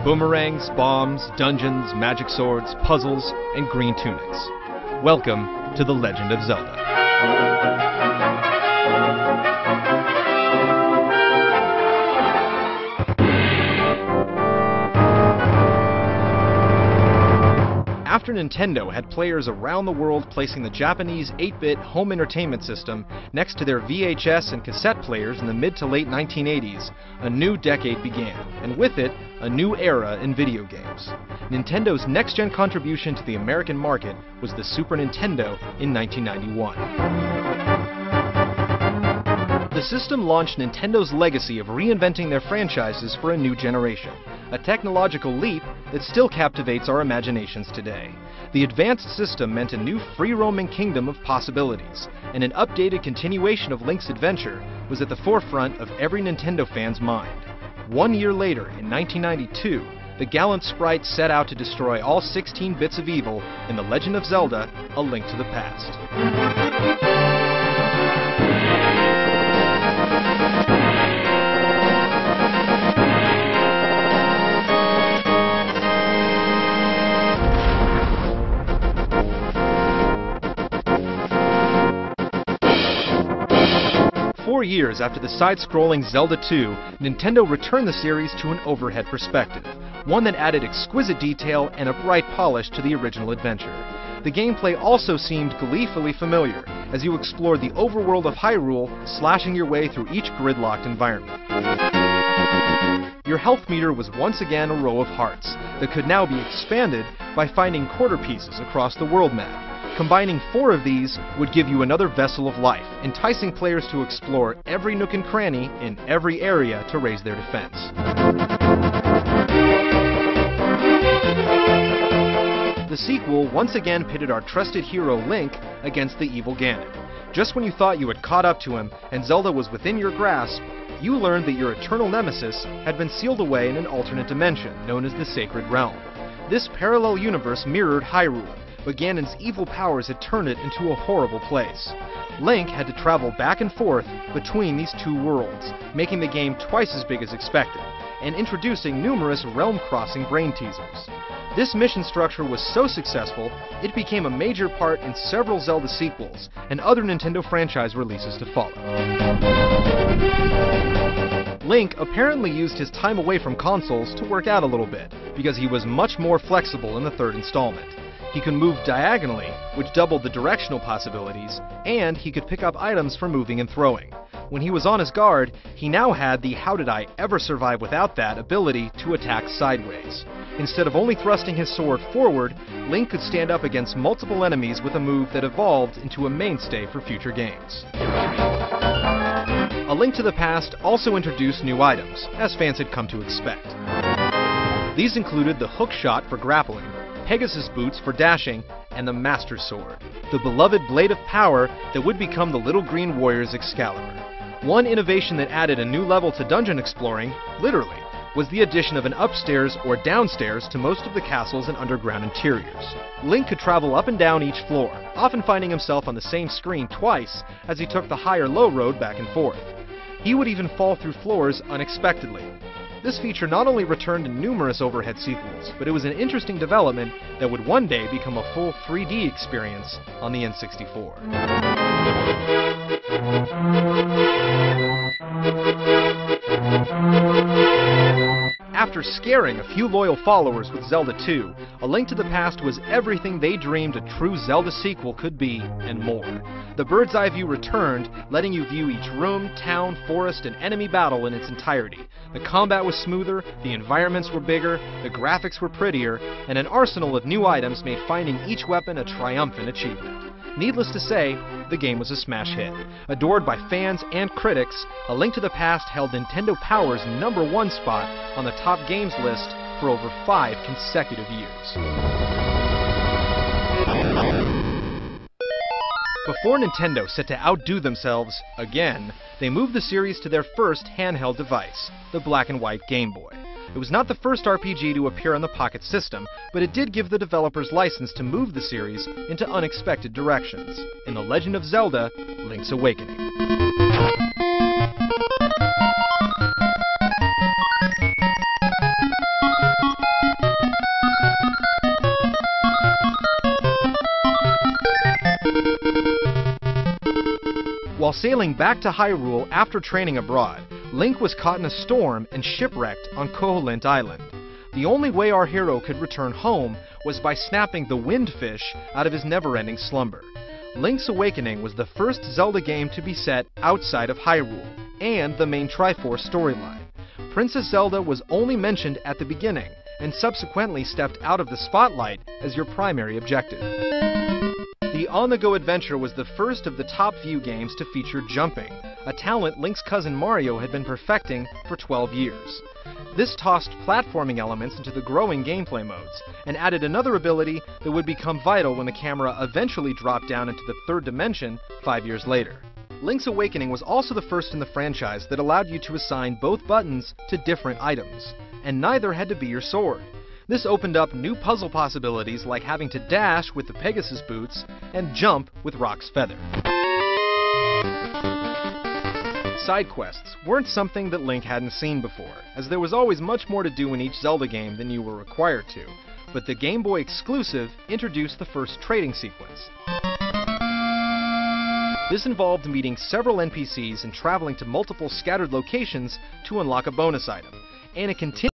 Boomerangs, bombs, dungeons, magic swords, puzzles, and green tunics. Welcome to The Legend of Zelda. After Nintendo had players around the world placing the Japanese 8-bit home entertainment system next to their VHS and cassette players in the mid to late 1980s, a new decade began, and with it, a new era in video games. Nintendo's next-gen contribution to the American market was the Super Nintendo in 1991. The system launched Nintendo's legacy of reinventing their franchises for a new generation, a technological leap that still captivates our imaginations today. The advanced system meant a new free-roaming kingdom of possibilities, and an updated continuation of Link's adventure was at the forefront of every Nintendo fan's mind. 1 year later, in 1992, the gallant sprite set out to destroy all 16 bits of evil in The Legend of Zelda: A Link to the Past. 4 years after the side-scrolling Zelda 2, Nintendo returned the series to an overhead perspective, one that added exquisite detail and a bright polish to the original adventure. The gameplay also seemed gleefully familiar, as you explored the overworld of Hyrule, slashing your way through each grid-locked environment. Your health meter was once again a row of hearts that could now be expanded by finding quarter pieces across the world map. Combining 4 of these would give you another vessel of life, enticing players to explore every nook and cranny in every area to raise their defense. The sequel once again pitted our trusted hero Link against the evil Ganon. Just when you thought you had caught up to him and Zelda was within your grasp, you learned that your eternal nemesis had been sealed away in an alternate dimension known as the Sacred Realm. This parallel universe mirrored Hyrule, but Ganon's evil powers had turned it into a horrible place. Link had to travel back and forth between these two worlds, making the game twice as big as expected, and introducing numerous realm-crossing brain teasers. This mission structure was so successful, it became a major part in several Zelda sequels and other Nintendo franchise releases to follow. Link apparently used his time away from consoles to work out a little bit, because he was much more flexible in the third installment. He could move diagonally, which doubled the directional possibilities, and he could pick up items for moving and throwing. When he was on his guard, he now had the "how did I ever survive without that" ability to attack sideways. Instead of only thrusting his sword forward, Link could stand up against multiple enemies with a move that evolved into a mainstay for future games. A Link to the Past also introduced new items, as fans had come to expect. These included the hook shot for grappling, Pegasus boots for dashing, and the Master Sword, the beloved blade of power that would become the Little Green Warrior's Excalibur. One innovation that added a new level to dungeon exploring, literally, was the addition of an upstairs or downstairs to most of the castles and underground interiors. Link could travel up and down each floor, often finding himself on the same screen twice as he took the high-or-low road back and forth. He would even fall through floors unexpectedly. This feature not only returned in numerous overhead sequels, but it was an interesting development that would one day become a full 3D experience on the N64. After scaring a few loyal followers with Zelda 2, A Link to the Past was everything they dreamed a true Zelda sequel could be, and more. The bird's eye view returned, letting you view each room, town, forest, and enemy battle in its entirety. The combat was smoother, the environments were bigger, the graphics were prettier, and an arsenal of new items made finding each weapon a triumphant achievement. Needless to say, the game was a smash hit. Adored by fans and critics, A Link to the Past held Nintendo Power's #1 spot on the top games list for over 5 consecutive years. Before Nintendo set to outdo themselves again, they moved the series to their first handheld device, the black and white Game Boy. It was not the first RPG to appear on the Pocket system, but it did give the developers license to move the series into unexpected directions, in The Legend of Zelda: Link's Awakening. While sailing back to Hyrule after training abroad, Link was caught in a storm and shipwrecked on Koholint Island. The only way our hero could return home was by snapping the Windfish out of his never-ending slumber. Link's Awakening was the first Zelda game to be set outside of Hyrule, and the main Triforce storyline. Princess Zelda was only mentioned at the beginning, and subsequently stepped out of the spotlight as your primary objective. The on-the-go adventure was the first of the top-view games to feature jumping, a talent Link's cousin Mario had been perfecting for 12 years. This tossed platforming elements into the growing gameplay modes, and added another ability that would become vital when the camera eventually dropped down into the third dimension 5 years later. Link's Awakening was also the first in the franchise that allowed you to assign both buttons to different items, and neither had to be your sword. This opened up new puzzle possibilities like having to dash with the Pegasus boots and jump with Rock's feather. Side quests weren't something that Link hadn't seen before, as there was always much more to do in each Zelda game than you were required to, but the Game Boy exclusive introduced the first trading sequence. This involved meeting several NPCs and traveling to multiple scattered locations to unlock a bonus item, and it continued